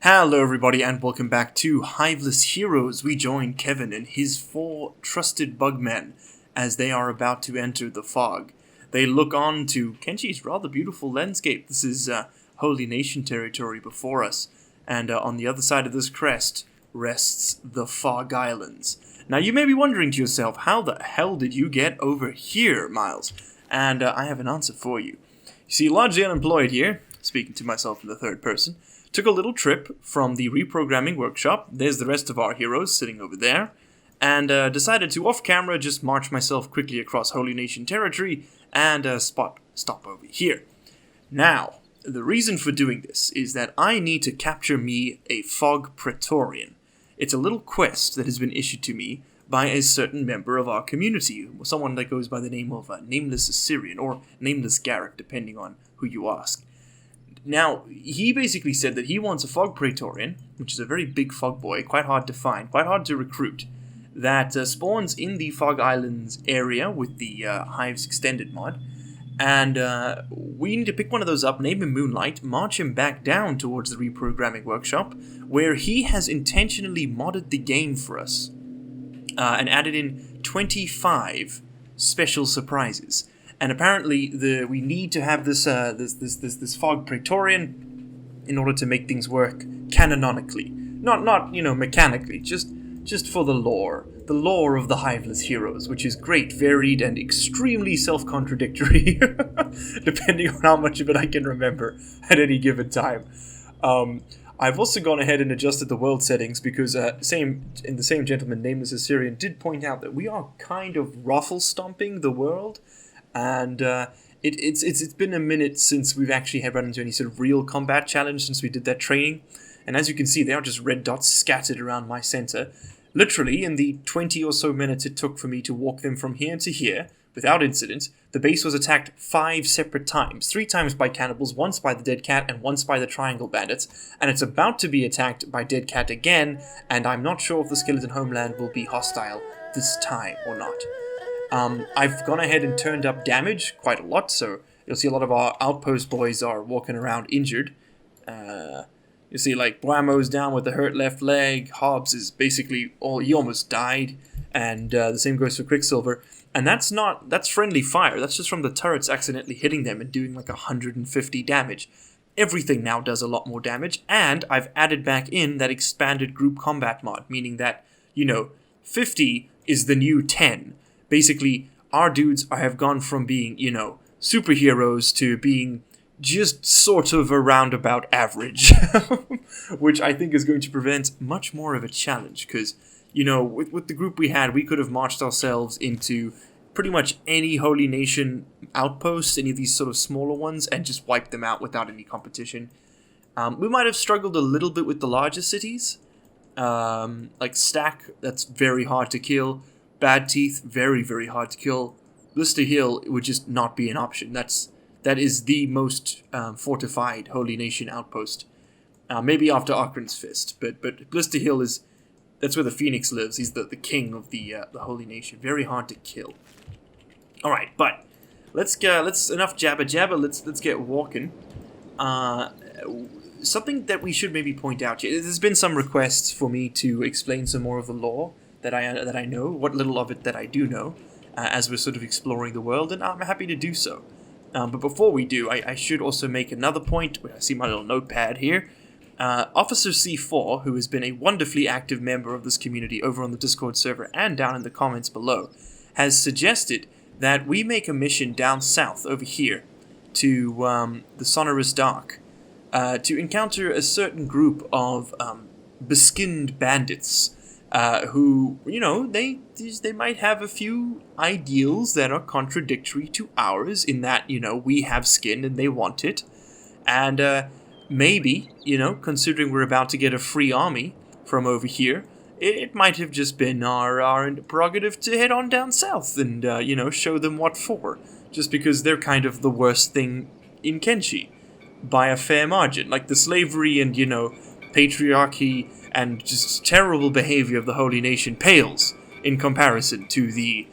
Hello everybody and welcome back to Hiveless Heroes. We join Kevin and his 4 trusted bugmen as they are about to enter the fog. They look on to Kenshi's rather beautiful landscape. This is Holy Nation territory before us, and on the other side of this crest rests the Fog Islands. Now you may be wondering to yourself, how the hell did you get over here, Miles? And I have an answer for you. You see, largely unemployed here, speaking to myself in the third person, took a little trip from the reprogramming workshop. There's the rest of our heroes sitting over there. And decided to, off-camera, just march myself quickly across Holy Nation territory and stop over here. Now, the reason for doing this is that I need to capture me a Fog Praetorian. It's a little quest that has been issued to me by a certain member of our community, someone that goes by the name of Nameless Assyrian, or Nameless Garrick, depending on who you ask. Now, he basically said that he wants a Fog Praetorian, which is a very big fog boy, quite hard to find, quite hard to recruit, that spawns in the Fog Islands area with the Hives Extended mod, and we need to pick one of those up, name him Moonlight, march him back down towards the reprogramming workshop, where he has intentionally modded the game for us, and added in 25 special surprises. And apparently, we need to have this Fog Praetorian in order to make things work canonically, not mechanically, just for the lore of the Hiveless heroes, which is great, varied, and extremely self-contradictory, depending on how much of it I can remember at any given time. I've also gone ahead and adjusted the world settings because the same gentleman, Nameless Assyrian, did point out that we are kind of ruffle stomping the world. And it's been a minute since we've actually had run into any sort of real combat challenge since we did that training. And as you can see, they are just red dots scattered around my center. Literally, in the 20 or so minutes it took for me to walk them from here to here, without incident, the base was attacked 5 separate times. 3 times by cannibals, once by the Dead Cat, and once by the Triangle Bandits. And it's about to be attacked by Dead Cat again, and I'm not sure if the Skeleton Homeland will be hostile this time or not. I've gone ahead and turned up damage quite a lot, so you'll see a lot of our outpost boys are walking around injured. You see, like, Blammo's down with the hurt left leg, Hobbs is basically, he almost died, and the same goes for Quicksilver. And that's friendly fire, that's just from the turrets accidentally hitting them and doing like 150 damage. Everything now does a lot more damage, and I've added back in that expanded group combat mod, meaning that, 50 is the new 10. Basically, our dudes have gone from being, superheroes to being just sort of a roundabout average. Which I think is going to prevent much more of a challenge, because, with the group we had, we could have marched ourselves into pretty much any Holy Nation outpost, any of these sort of smaller ones, and just wiped them out without any competition. We might have struggled a little bit with the larger cities, like Stack, that's very hard to kill. Bad Teeth, very, very hard to kill. Blister Hill would just not be an option. That is the most fortified Holy Nation outpost. Maybe after Akron's Fist, but Blister Hill that's where the Phoenix lives. He's the king of the Holy Nation. Very hard to kill. All right, but let's enough jabba jabba. Let's get walking. Something that we should maybe point out here. There's been some requests for me to explain some more of the lore that I know, what little of it that I do know, as we're sort of exploring the world, and I'm happy to do so. But before we do, I should also make another point. I see my little notepad here. Officer C4, who has been a wonderfully active member of this community over on the Discord server and down in the comments below, has suggested that we make a mission down south over here to the Sonorous Dark to encounter a certain group of beskinned bandits. Who, they might have a few ideals that are contradictory to ours in that, we have skin and they want it. And maybe, considering we're about to get a free army from over here, it might have just been our prerogative to head on down south and, show them what for. Just because they're kind of the worst thing in Kenshi, by a fair margin. Like the slavery and, patriarchy and just terrible behavior of the Holy Nation pales in comparison to the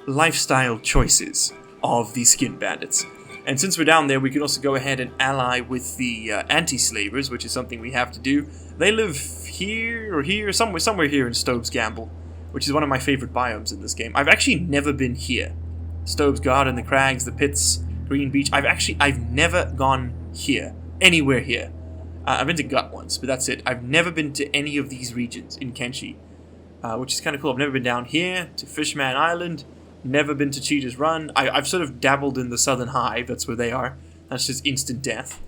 lifestyle choices of the Skin Bandits. And since we're down there, we can also go ahead and ally with the anti-slavers, which is something we have to do. They live here or here, somewhere here in Stove's Gamble, which is one of my favorite biomes in this game. I've actually never been here. Stove's Garden, the Crags, the Pits, Green Beach. I've never gone here, anywhere here. I've been to Gut once, but that's it. I've never been to any of these regions in Kenshi, which is kind of cool. I've never been down here to Fishman Island. Never been to Cheetah's Run. I've sort of dabbled in the Southern Hive. That's where they are. That's just instant death.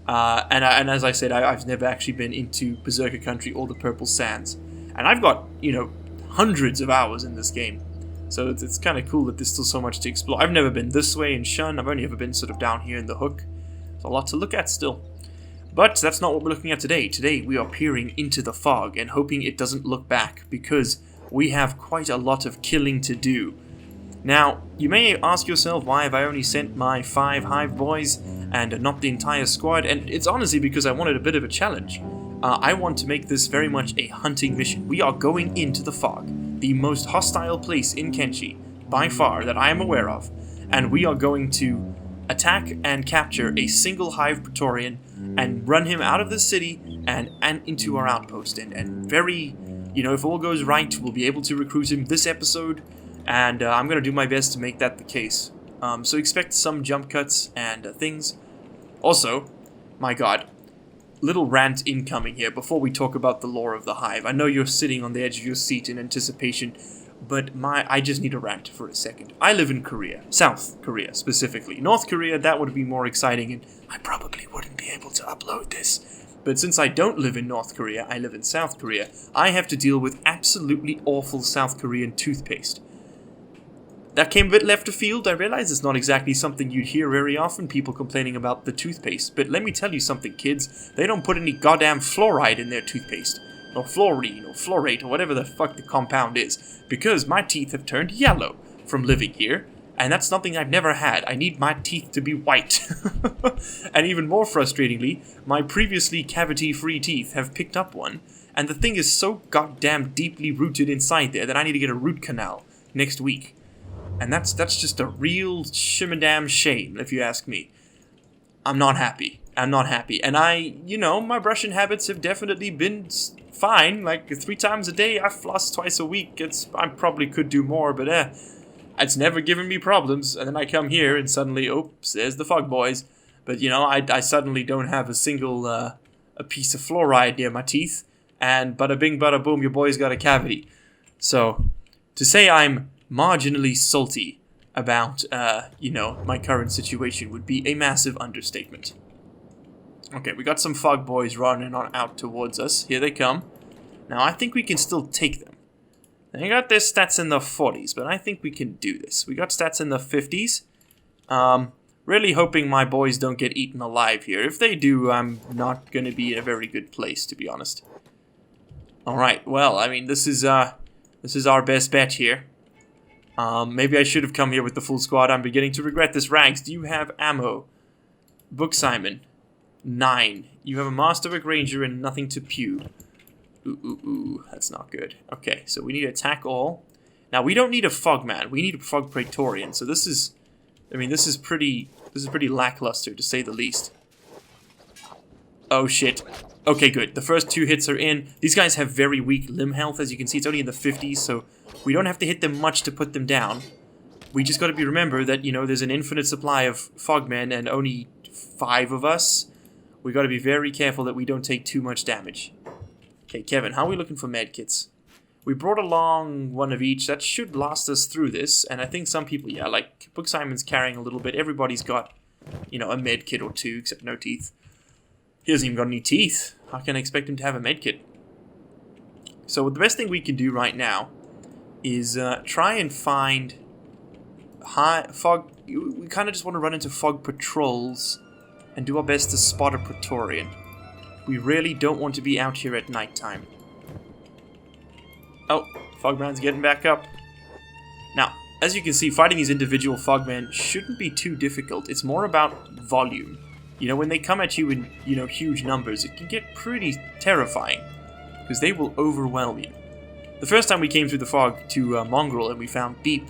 And as I said, I've never actually been into Berserker Country or the Purple Sands. And I've got, hundreds of hours in this game. So it's kind of cool that there's still so much to explore. I've never been this way in Shun. I've only ever been sort of down here in the Hook. There's a lot to look at still. But that's not what we're looking at today. Today we are peering into the fog and hoping it doesn't look back, because we have quite a lot of killing to do. Now, you may ask yourself, why have I only sent my 5 Hive boys and not the entire squad? And it's honestly because I wanted a bit of a challenge. I want to make this very much a hunting mission. We are going into the fog, the most hostile place in Kenshi, by far, that I am aware of. And we are going to attack and capture a single Hive Praetorian and run him out of the city and into our outpost. And very, if all goes right, we'll be able to recruit him this episode. And I'm going to do my best to make that the case. So expect some jump cuts and things. Also, my god, little rant incoming here before we talk about the lore of the Hive. I know you're sitting on the edge of your seat in anticipation, but I just need a rant for a second. I live in Korea, South Korea specifically. North Korea, that would be more exciting, and I probably wouldn't be able to upload this. But since I don't live in North Korea, I live in South Korea, I have to deal with absolutely awful South Korean toothpaste. That came a bit left of field. I realize it's not exactly something you'd hear very often, people complaining about the toothpaste. But let me tell you something, kids. They don't put any goddamn fluoride in their toothpaste. Or fluorine, or fluorate, or whatever the fuck the compound is. Because my teeth have turned yellow from living here. And that's something I've never had. I need my teeth to be white. And even more frustratingly, my previously cavity-free teeth have picked up one. And the thing is so goddamn deeply rooted inside there that I need to get a root canal next week. And that's just a real shimmadam shame, if you ask me. I'm not happy. And my brushing habits have definitely been fine. Like 3 times a day, I floss twice a week. I probably could do more, but it's never given me problems. And then I come here and suddenly, oops, there's the fog boys. But I suddenly don't have a single a piece of fluoride near my teeth. And bada bing, bada boom, your boy's got a cavity. So to say I'm marginally salty about, my current situation would be a massive understatement. Okay, we got some fog boys running on out towards us. Here they come. Now, I think we can still take them. They got their stats in the 40s, but I think we can do this. We got stats in the 50s. Really hoping my boys don't get eaten alive here. If they do, I'm not going to be in a very good place, to be honest. Alright, well, this is our best bet here. Maybe I should have come here with the full squad. I'm beginning to regret this. Rags, do you have ammo? Book Simon, 9. You have a Masterwork Ranger and nothing to pew. Ooh, that's not good. Okay, so we need to attack all. Now, we don't need a Fogman. We need a Fog Praetorian. So this is pretty lackluster, to say the least. Oh, shit. Okay, good. The first 2 hits are in. These guys have very weak limb health. As you can see, it's only in the 50s, so we don't have to hit them much to put them down. We just got to remember that, there's an infinite supply of Fogmen and only 5 of us. We got to be very careful that we don't take too much damage. Okay, Kevin, how are we looking for medkits? We brought along one of each. That should last us through this, and I think some people, like Book Simon's carrying a little bit. Everybody's got, a medkit or 2, except no teeth. He hasn't even got any teeth. How can I expect him to have a medkit? So the best thing we can do right now is try and find fog. We kind of just want to run into fog patrols and do our best to spot a Praetorian. We really don't want to be out here at nighttime. Oh, Fogman's getting back up. Now, as you can see, fighting these individual Fogmen shouldn't be too difficult. It's more about volume. When they come at you in, huge numbers, it can get pretty terrifying, because they will overwhelm you. The first time we came through the fog to Mongrel and we found Beep,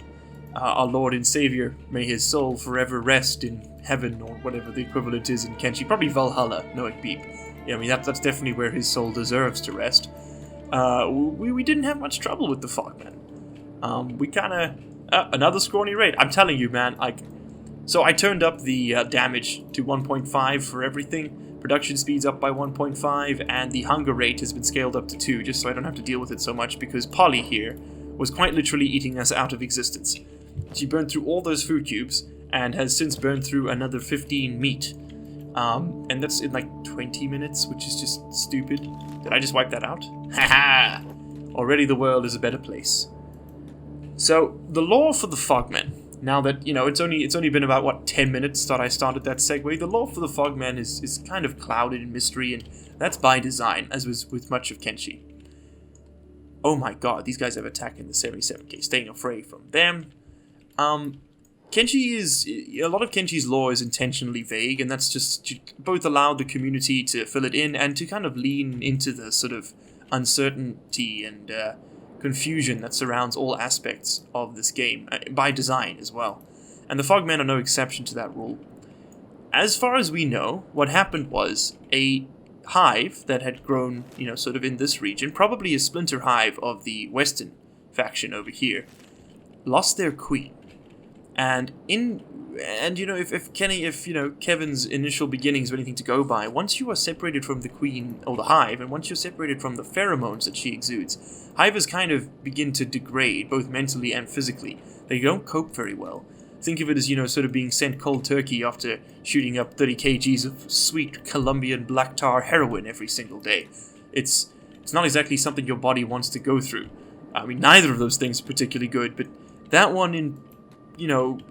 our Lord and Savior, may his soul forever rest in heaven, or whatever the equivalent is in Kenshi. Probably Valhalla, knowing Beep. Yeah, I mean, that's definitely where his soul deserves to rest. We didn't have much trouble with the Fogmen. We kind of... another scrawny raid. I'm telling you, man, like... So I turned up the damage to 1.5 for everything. Production speed's up by 1.5, and the hunger rate has been scaled up to 2, just so I don't have to deal with it so much, because Polly here was quite literally eating us out of existence. She burned through all those food cubes, and has since burned through another 15 meat. And that's in like 20 minutes, which is just stupid. Did I just wipe that out? Haha! Already the world is a better place. So, the lore for the Fogmen. Now that, it's only been about, 10 minutes that I started that segue. The lore for the Fogmen is kind of clouded in mystery, and that's by design, as was with much of Kenshi. Oh my god, these guys have attacked in the 77k, staying afraid from them. Kenshi is... A lot of Kenshi's lore is intentionally vague, and that's just to both allow the community to fill it in, and to kind of lean into the sort of uncertainty and confusion that surrounds all aspects of this game, by design as well. And the Fogmen are no exception to that rule. As far as we know, what happened was a hive that had grown, sort of in this region, probably a splinter hive of the Western faction over here, lost their queen. And if Kevin's initial beginnings are anything to go by, once you are separated from the queen, or the hive, and once you're separated from the pheromones that she exudes, hivers kind of begin to degrade, both mentally and physically. They don't cope very well. Think of it as, sort of being sent cold turkey after shooting up 30 kgs of sweet Colombian black tar heroin every single day. It's not exactly something your body wants to go through. I mean, neither of those things are particularly good, but that one in,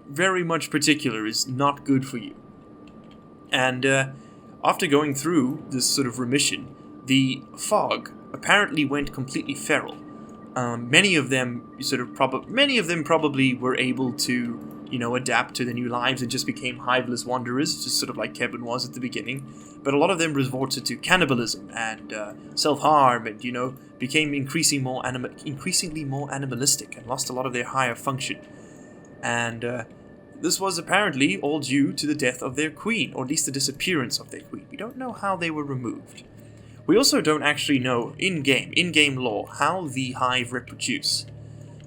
very much particular is not good for you. And after going through this sort of remission, the fog apparently went completely feral. Many of them probably were able to, adapt to the new lives and just became hiveless wanderers, just sort of like Kevin was at the beginning. But a lot of them resorted to cannibalism and self-harm, and became increasingly more animalistic and lost a lot of their higher function. And this was apparently all due to the death of their queen, or at least the disappearance of their queen. We don't know how they were removed. We also don't actually know, in-game lore, how the hive reproduce.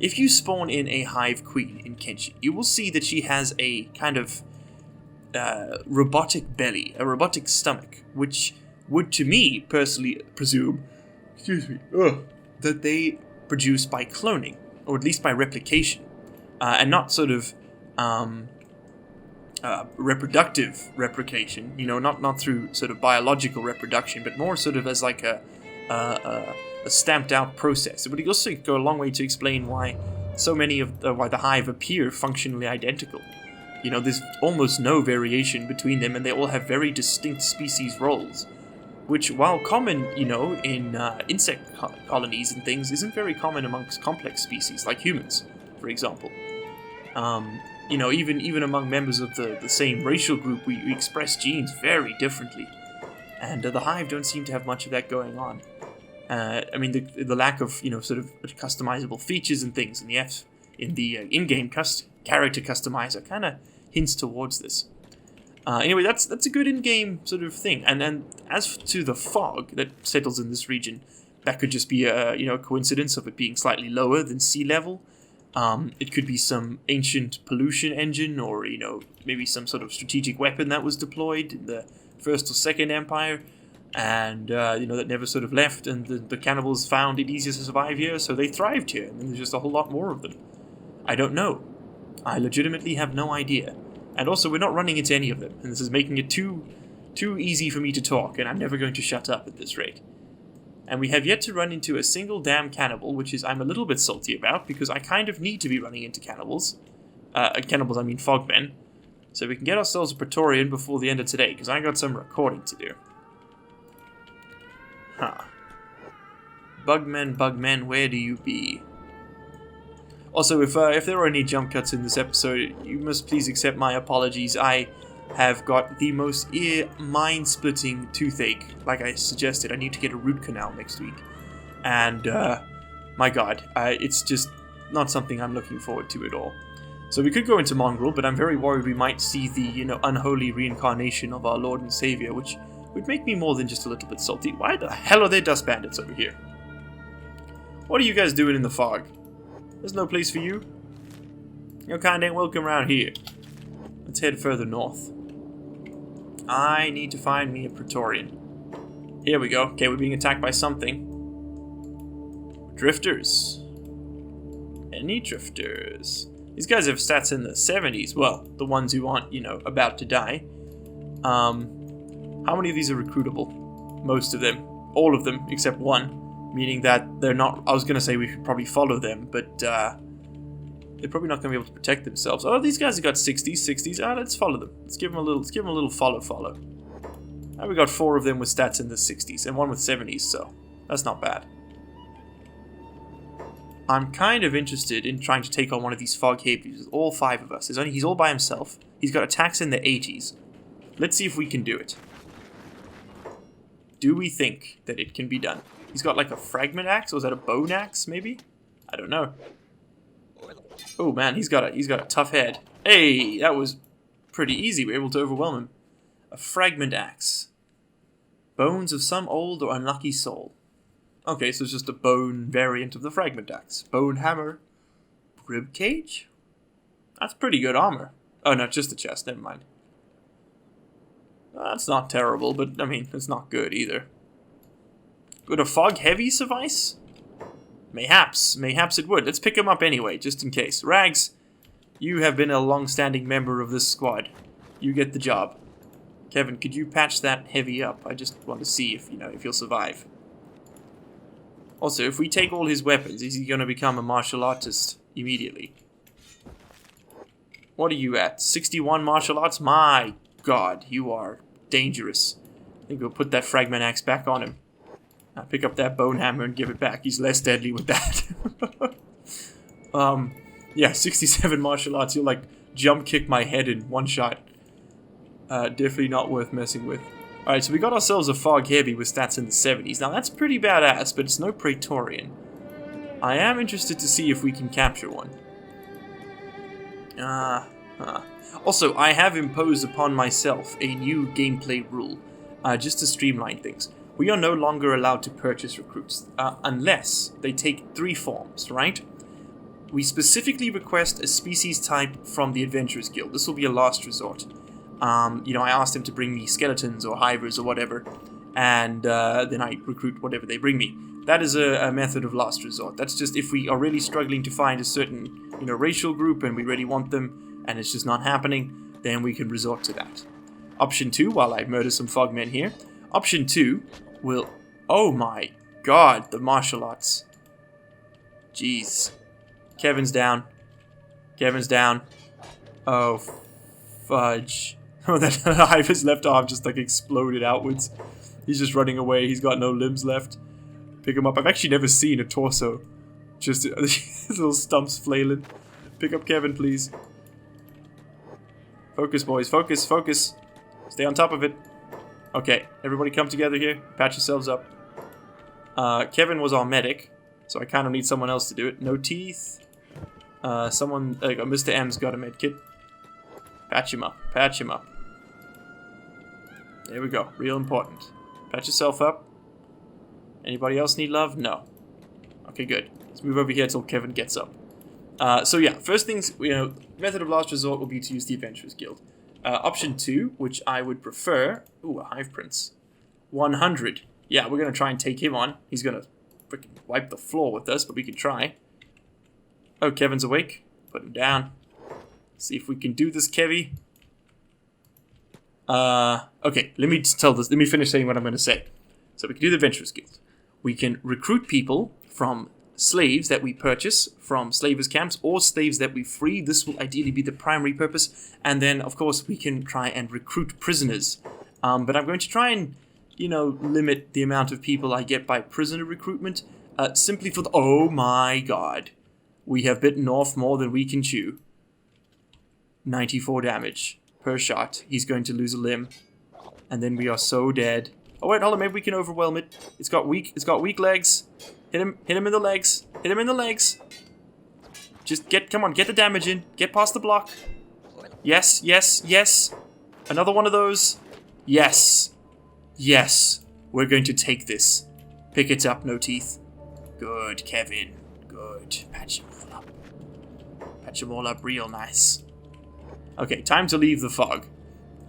If you spawn in a hive queen in Kenshi, you will see that she has a kind of robotic belly, a robotic stomach, which would, to me, personally presume, that they produce by cloning, or at least by replication. And not sort of reproductive replication, not through sort of biological reproduction, but more sort of as like a stamped out process. It would also go a long way to explain why so many of why the hive appear functionally identical. There's almost no variation between them, and they all have very distinct species roles, which, while common, in insect colonies and things, isn't very common amongst complex species like humans, for example. Even among members of the same racial group, we express genes very differently. And the hive don't seem to have much of that going on. The lack of, sort of customizable features and things in the in-game character customizer kind of hints towards this. Anyway, that's a good in-game sort of thing. And then as to the fog that settles in this region, that could just be a coincidence of it being slightly lower than sea level. It could be some ancient pollution engine, or, maybe some sort of strategic weapon that was deployed in the First or Second Empire, and, that never sort of left, and the cannibals found it easier to survive here, so they thrived here, and there's just a whole lot more of them. I don't know. I legitimately have no idea. And also, we're not running into any of them, and this is making it too easy for me to talk, and I'm never going to shut up at this rate. And we have yet to run into a single damn cannibal, which is I'm a little bit salty about, because I kind of need to be running into cannibals. Fogmen. So we can get ourselves a Praetorian before the end of today, because I got some recording to do. Bugmen, where do you be? Also, if there are any jump cuts in this episode, you must please accept my apologies. I have got the most mind-splitting toothache. Like I suggested, I need to get a root canal next week. And, my god, it's just not something I'm looking forward to at all. So we could go into Mongrel, but I'm very worried we might see the, you know, unholy reincarnation of our Lord and Savior, which would make me more than just a little bit salty. Why the hell are there dust bandits over here? What are you guys doing in the fog? There's no place for you. Your kind ain't welcome around here. Let's head further north. I need to find me a Praetorian. Here we go. Okay, we're being attacked by something. Drifters. Any drifters? These guys have stats in the 70s. Well, the ones who aren't, you know, about to die. How many of these are recruitable? Most of them. All of them, except one. Meaning that they're not... I was going to say we should probably follow them, but they're probably not going to be able to protect themselves. Oh, these guys have got 60s. Ah, let's follow them. Let's give them a little follow. Now we got 4 of them with stats in the 60s and 1 with 70s, so that's not bad. I'm kind of interested in trying to take on one of these fog heavies. All 5 of us. He's all by himself. He's got attacks in the 80s. Let's see if we can do it. Do we think that it can be done? He's got like a fragment axe, or is that a bone axe, maybe? I don't know. Oh man, he's got a tough head. Hey, that was pretty easy. We were able to overwhelm him. A fragment axe. Bones of some old or unlucky soul. Okay, so it's just a bone variant of the fragment axe. Bone hammer. Rib cage? That's pretty good armor. Oh no, just the chest, never mind. That's not terrible, but I mean, it's not good either. Would a fog heavy suffice? Mayhaps it would. Let's pick him up anyway, just in case. Rags, you have been a long-standing member of this squad. You get the job. Kevin, could you patch that heavy up? I just want to see if, you know, if he'll survive. Also, if we take all his weapons, is he going to become a martial artist immediately? What are you at? 61 martial arts? My God, you are dangerous. I think we'll put that fragment axe back on him. Now pick up that bone hammer and give it back. He's less deadly with that. Yeah, 67 martial arts. You'll like jump kick my head in one shot. Definitely not worth messing with. Alright, so we got ourselves a fog heavy with stats in the 70s. Now that's pretty badass, but it's no Praetorian. I am interested to see if we can capture one. Also, I have imposed upon myself a new gameplay rule, just to streamline things. We are no longer allowed to purchase recruits, unless they take 3 forms, right? We specifically request a species type from the Adventurers Guild. This will be a last resort. You know, I asked them to bring me skeletons or hivers or whatever, and then I recruit whatever they bring me. That is a method of last resort. That's just if we are really struggling to find a certain, you know, racial group and we really want them, and it's just not happening, then we can resort to that. Option 2, while I murder some fogmen here, option 2 will... Oh my God, the martial arts. Jeez. Kevin's down. Oh, fudge. Oh, that Hive's left arm just like exploded outwards. He's just running away. He's got no limbs left. Pick him up. I've actually never seen a torso. Just little stumps flailing. Pick up Kevin, please. Focus, boys. Focus. Stay on top of it. Okay, everybody come together here. Patch yourselves up. Kevin was our medic, so I kind of need someone else to do it. No teeth. Mr. M's got a med kit. Patch him up. There we go. Real important. Patch yourself up. Anybody else need love? No. Okay, good. Let's move over here till Kevin gets up. So yeah, first things, you know, method of last resort will be to use the Adventurers Guild. Option 2, which I would prefer... Ooh, a Hive Prince. 100. Yeah, we're going to try and take him on. He's going to freaking wipe the floor with us, but we can try. Oh, Kevin's awake. Put him down. See if we can do this, Kevy. Okay, let me finish saying what I'm going to say. So we can do the Adventurers Guild. We can recruit people from slaves that we purchase from slavers' camps or slaves that we free. This will ideally be the primary purpose. And then, of course, we can try and recruit prisoners. But I'm going to try and, you know, limit the amount of people I get by prisoner recruitment simply for the... Oh my God. We have bitten off more than we can chew. 94 damage per shot. He's going to lose a limb. And then we are so dead. Oh wait, hold on, maybe we can overwhelm it. It's got weak legs. Hit him in the legs. Just come on, get the damage in. Get past the block. Yes, yes, yes. Another one of those. Yes. Yes. We're going to take this. Pick it up, no teeth. Good, Kevin. Good. Patch them all up. Patch them all up real nice. Okay, time to leave the fog.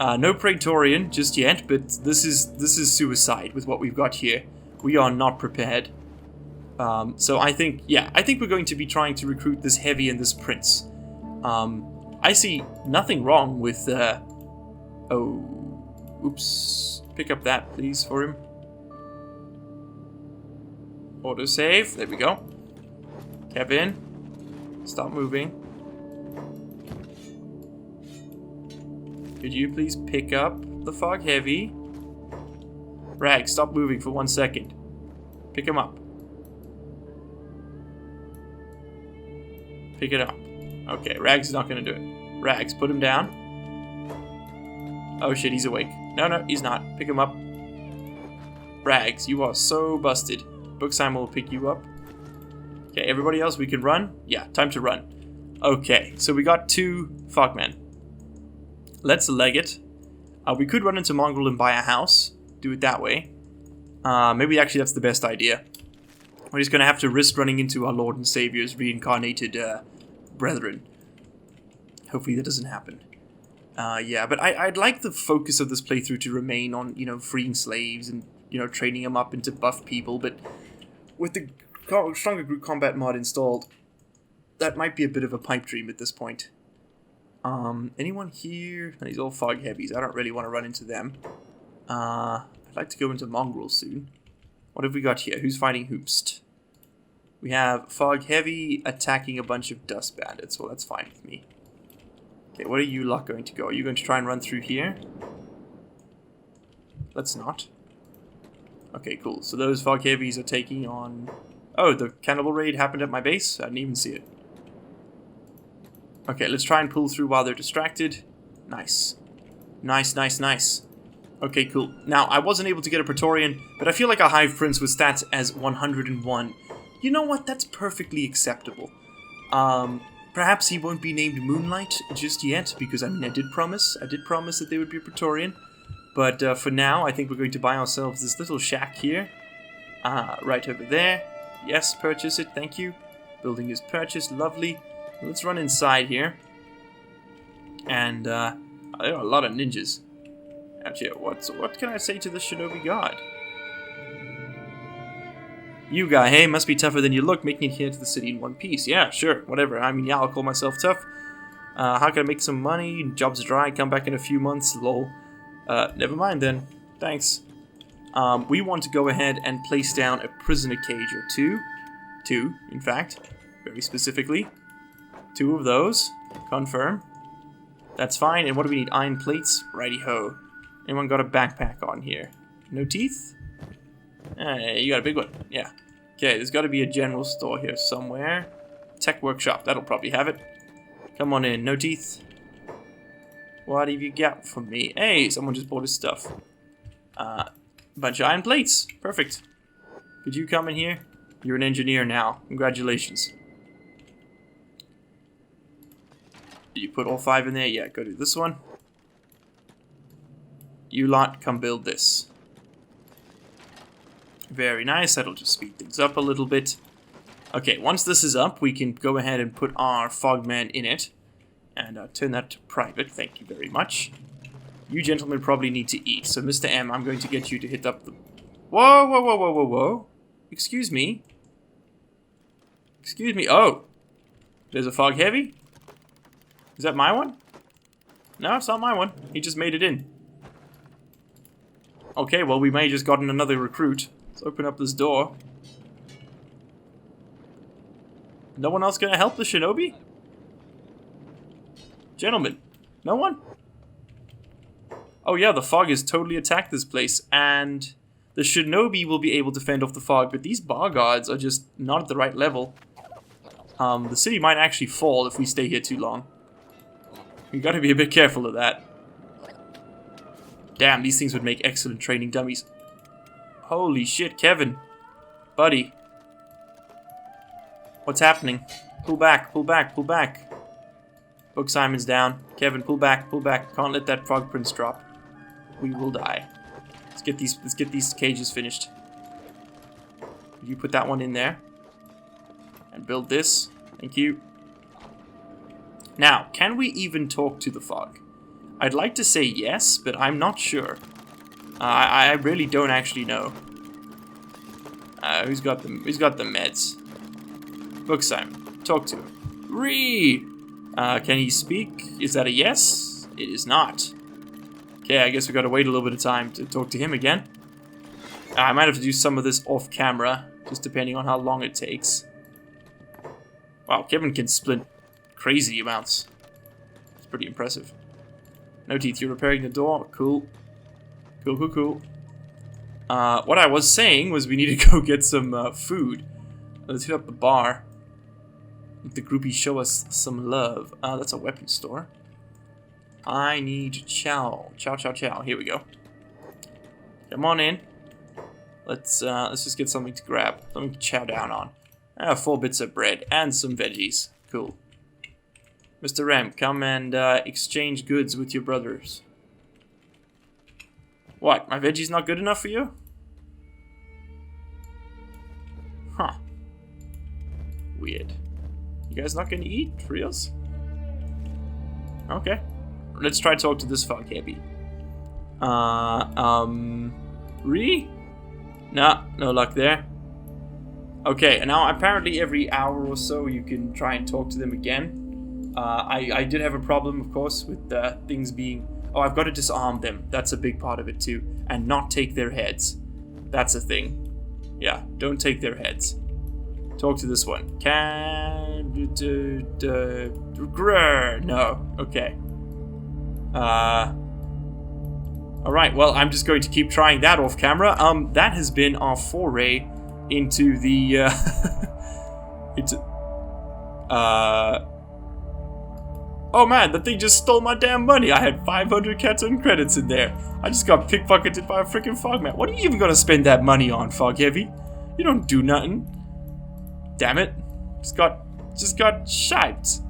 No Praetorian just yet, but this is suicide with what we've got here. We are not prepared. So I think we're going to be trying to recruit this heavy and this prince. I see nothing wrong with, oops. Pick up that, please, for him. Autosave, there we go. Kevin, stop moving. Could you please pick up the fog heavy? Rag, stop moving for 1 second. Pick him up. Pick it up. Okay, Rag's not gonna do it. Rags, put him down. Oh shit, he's awake. No, he's not. Pick him up. Rags, you are so busted. Booksign will pick you up. Okay, everybody else, we can run? Yeah, time to run. Okay, so we got 2 fogmen. Let's leg it. We could run into Mongrel and buy a house. Do it that way. Maybe actually that's the best idea. We're just going to have to risk running into our Lord and Savior's reincarnated brethren. Hopefully that doesn't happen. Yeah, but I'd like the focus of this playthrough to remain on, freeing slaves and, training them up into buff people. But with the stronger group combat mod installed, that might be a bit of a pipe dream at this point. Anyone here? These all fog heavies. I don't really want to run into them. I'd like to go into Mongrel soon. What have we got here? Who's fighting Hoopst? We have fog heavy attacking a bunch of dust bandits. Well, that's fine with me. Okay, what are you lot going to go? Are you going to try and run through here? Let's not. Okay, cool. So those fog heavies are taking on... Oh, the cannibal raid happened at my base? I didn't even see it. Okay, let's try and pull through while they're distracted. Nice. Nice, nice, nice. Okay, cool. Now, I wasn't able to get a Praetorian, but I feel like a Hive Prince with stats as 101. You know what? That's perfectly acceptable. Perhaps he won't be named Moonlight just yet, because, I did promise that they would be a Praetorian. But for now, I think we're going to buy ourselves this little shack here. Right over there. Yes, purchase it, thank you. Building is purchased, lovely. Let's run inside here. And, there are a lot of ninjas. Actually, what can I say to the Shinobi God? You guy, hey, must be tougher than you look, making it here to the city in one piece. Yeah, sure, whatever. Yeah, I'll call myself tough. How can I make some money? Job's dry, come back in a few months, lol. Never mind then. Thanks. We want to go ahead and place down a prisoner cage or two. 2, in fact. Very specifically. 2 of those. Confirm. That's fine. And what do we need? Iron plates? Righty-ho. Anyone got a backpack on here? No teeth? You got a big one. Yeah. Okay, there's got to be a general store here somewhere. Tech workshop. That'll probably have it. Come on in. No teeth. What have you got for me? Hey, someone just bought his stuff. Bunch of iron plates. Perfect. Could you come in here? You're an engineer now. Congratulations. Did you put all 5 in there? Yeah, go to this one. You lot, come build this. Very nice. That'll just speed things up a little bit. Okay, once this is up, we can go ahead and put our Fogman in it. And turn that to private. Thank you very much. You gentlemen probably need to eat. So, Mr. M, I'm going to get you to hit up the... Whoa, whoa, whoa, whoa, whoa, whoa. Excuse me. Excuse me. Oh. There's a fog heavy? Is that my one? No, it's not my one. He just made it in. Okay, well, we may have just gotten another recruit. Let's open up this door. No one else gonna help the shinobi? Gentlemen, no one? Oh yeah, the fog has totally attacked this place, and the shinobi will be able to fend off the fog, but these bar guards are just not at the right level. The city might actually fall if we stay here too long. We gotta be a bit careful of that. Damn, these things would make excellent training dummies. Holy shit, Kevin. Buddy. What's happening? Pull back, pull back, pull back. Book Simon's down. Kevin, pull back, pull back. Can't let that frog prince drop. We will die. Let's get these cages finished. You put that one in there. And build this. Thank you. Now, can we even talk to the fog? I'd like to say yes, but I'm not sure. I really don't actually know. Who's got the meds? Book Simon. Talk to him. Ree! Can he speak? Is that a yes? It is not. Okay, I guess we gotta wait a little bit of time to talk to him again. I might have to do some of this off camera, just depending on how long it takes. Wow, Kevin can splint crazy amounts. It's pretty impressive. No teeth, you're repairing the door. Cool. Cool, cool, cool. What I was saying was we need to go get some food. Let's hit up the bar. Let the groupies show us some love. That's a weapon store. I need chow. Chow, chow, chow. Here we go. Come on in. Let's just get something to grab. Something to chow down on. 4 bits of bread and some veggies. Cool. Mr. Rem, come and exchange goods with your brothers. What? My veggies not good enough for you? Huh. Weird. You guys not gonna eat? For reals? Okay. Let's try to talk to this fog heavy. Ree? Nah, no luck there. Okay, and now apparently every hour or so you can try and talk to them again. I did have a problem, of course, with things being... Oh, I've got to disarm them. That's a big part of it too. And not take their heads. That's a thing. Yeah, don't take their heads. Talk to this one. No. Okay. Alright, well, I'm just going to keep trying that off camera. That has been our foray into the, Oh man, the thing just stole my damn money. I had 500 Katon credits in there. I just got pickpocketed by a freaking fogman. What are you even gonna spend that money on, Fog Heavy? You don't do nothing. Damn it. Just got shiped.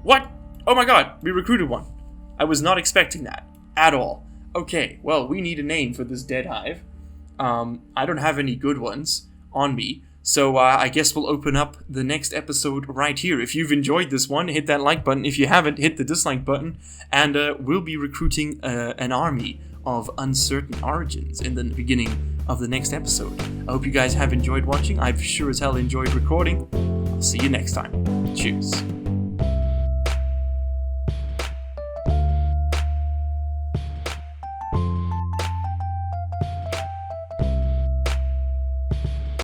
What? Oh my god, we recruited one. I was not expecting that at all. Okay, well, we need a name for this dead hive. I don't have any good ones on me. So I guess we'll open up the next episode right here. If you've enjoyed this one, hit that like button. If you haven't, hit the dislike button. And we'll be recruiting an army of uncertain origins in the beginning of the next episode. I hope you guys have enjoyed watching. I've sure as hell enjoyed recording. I'll see you next time. Cheers.